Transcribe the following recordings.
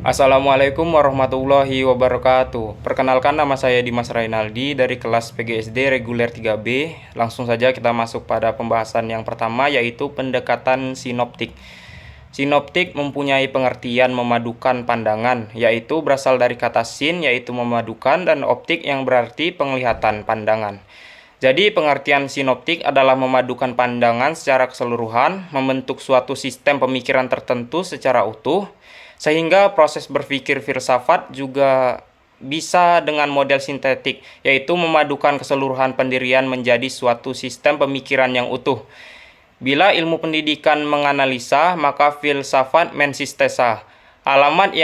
Assalamualaikum warahmatullahi wabarakatuh. Perkenalkan, nama saya Dimas Rainaldi dari kelas PGSD reguler 3B. Langsung saja kita masuk pada pembahasan yang pertama, yaitu pendekatan sinoptik. Sinoptik mempunyai pengertian memadukan pandangan, yaitu berasal dari kata sin, yaitu memadukan, dan optik yang berarti penglihatan pandangan. Jadi pengertian sinoptik adalah memadukan pandangan secara keseluruhan, membentuk suatu sistem pemikiran tertentu secara utuh, sehingga proses berpikir filsafat juga bisa dengan model sintetik, yaitu memadukan keseluruhan pendirian menjadi suatu sistem pemikiran yang utuh. Bila ilmu pendidikan menganalisa, maka filsafat mensintesa. Alat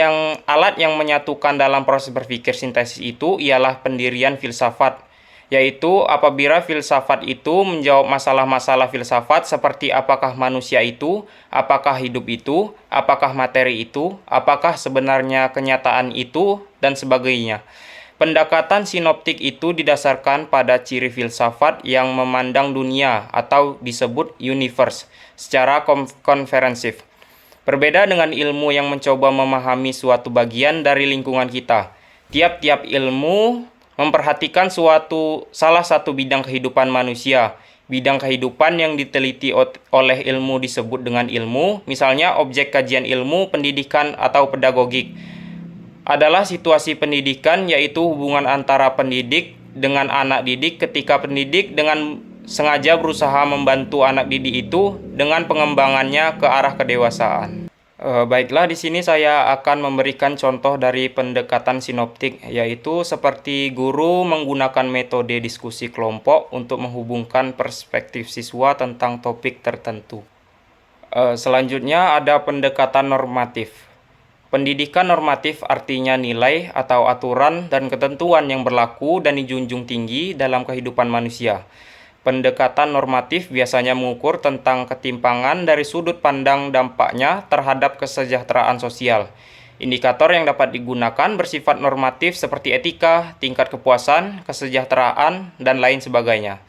yang menyatukan dalam proses berpikir sintesis itu ialah pendirian filsafat, yaitu apabila filsafat itu menjawab masalah-masalah filsafat seperti apakah manusia itu, apakah hidup itu, apakah materi itu, apakah sebenarnya kenyataan itu, dan sebagainya. Pendekatan sinoptik itu didasarkan pada ciri filsafat yang memandang dunia atau disebut universe secara konferensif. Berbeda dengan ilmu yang mencoba memahami suatu bagian dari lingkungan kita. Tiap-tiap ilmu memperhatikan salah satu bidang kehidupan manusia. Bidang kehidupan yang diteliti oleh ilmu disebut dengan ilmu, misalnya objek kajian ilmu, pendidikan, atau pedagogik. Adalah situasi pendidikan, yaitu hubungan antara pendidik dengan anak didik ketika pendidik dengan sengaja berusaha membantu anak didik itu dengan pengembangannya ke arah kedewasaan. Baiklah, di sini saya akan memberikan contoh dari pendekatan sinoptik, yaitu seperti guru menggunakan metode diskusi kelompok untuk menghubungkan perspektif siswa tentang topik tertentu. Selanjutnya ada pendekatan normatif. Pendidikan normatif artinya nilai atau aturan dan ketentuan yang berlaku dan dijunjung tinggi dalam kehidupan manusia. Pendekatan normatif biasanya mengukur tentang ketimpangan dari sudut pandang dampaknya terhadap kesejahteraan sosial. Indikator yang dapat digunakan bersifat normatif seperti etika, tingkat kepuasan, kesejahteraan, dan lain sebagainya.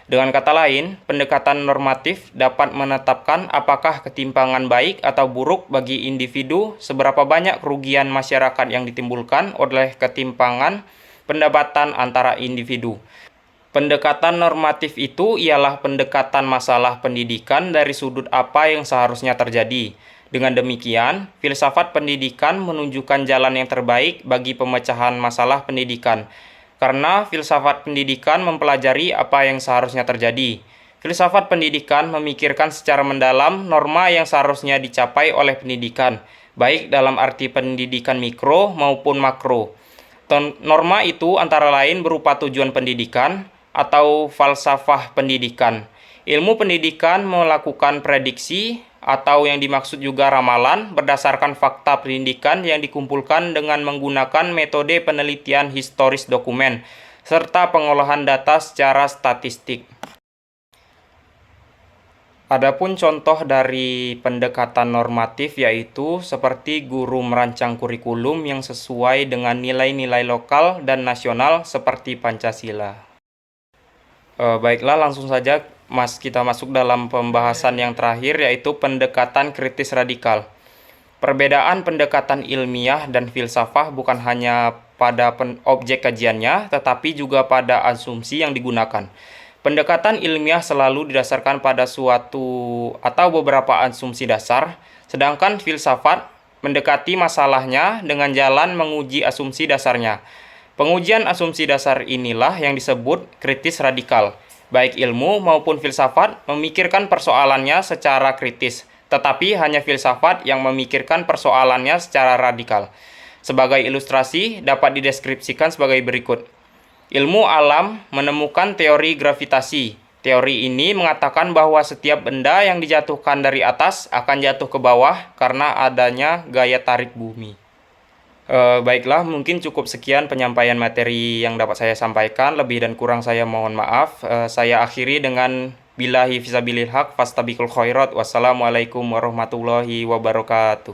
Dengan kata lain, pendekatan normatif dapat menetapkan apakah ketimpangan baik atau buruk bagi individu, seberapa banyak kerugian masyarakat yang ditimbulkan oleh ketimpangan pendapatan antara individu. Pendekatan normatif itu ialah pendekatan masalah pendidikan dari sudut apa yang seharusnya terjadi. Dengan demikian, filsafat pendidikan menunjukkan jalan yang terbaik bagi pemecahan masalah pendidikan. Karena filsafat pendidikan mempelajari apa yang seharusnya terjadi. Filsafat pendidikan memikirkan secara mendalam norma yang seharusnya dicapai oleh pendidikan, baik dalam arti pendidikan mikro maupun makro. Norma itu antara lain berupa tujuan pendidikan atau falsafah pendidikan. Ilmu pendidikan melakukan prediksi atau yang dimaksud juga ramalan berdasarkan fakta pendidikan yang dikumpulkan dengan menggunakan metode penelitian historis dokumen serta pengolahan data secara statistik. Adapun contoh dari pendekatan normatif yaitu seperti guru merancang kurikulum yang sesuai dengan nilai-nilai lokal dan nasional seperti Pancasila. Baiklah, langsung saja kita masuk dalam pembahasan yang terakhir, yaitu pendekatan kritis radikal. Perbedaan pendekatan ilmiah dan filsafah bukan hanya pada objek kajiannya, tetapi juga pada asumsi yang digunakan. Pendekatan ilmiah selalu didasarkan pada suatu atau beberapa asumsi dasar, sedangkan filsafat mendekati masalahnya dengan jalan menguji asumsi dasarnya. Pengujian asumsi dasar inilah yang disebut kritis radikal. Baik ilmu maupun filsafat memikirkan persoalannya secara kritis, tetapi hanya filsafat yang memikirkan persoalannya secara radikal. Sebagai ilustrasi, dapat dideskripsikan sebagai berikut. Ilmu alam menemukan teori gravitasi. Teori ini mengatakan bahwa setiap benda yang dijatuhkan dari atas akan jatuh ke bawah karena adanya gaya tarik bumi. Baiklah, mungkin cukup sekian penyampaian materi yang dapat saya sampaikan. Lebih dan kurang saya mohon maaf. Saya akhiri dengan billahi fisabilil haq fastabiqul khairat. Wassalamualaikum warahmatullahi wabarakatuh.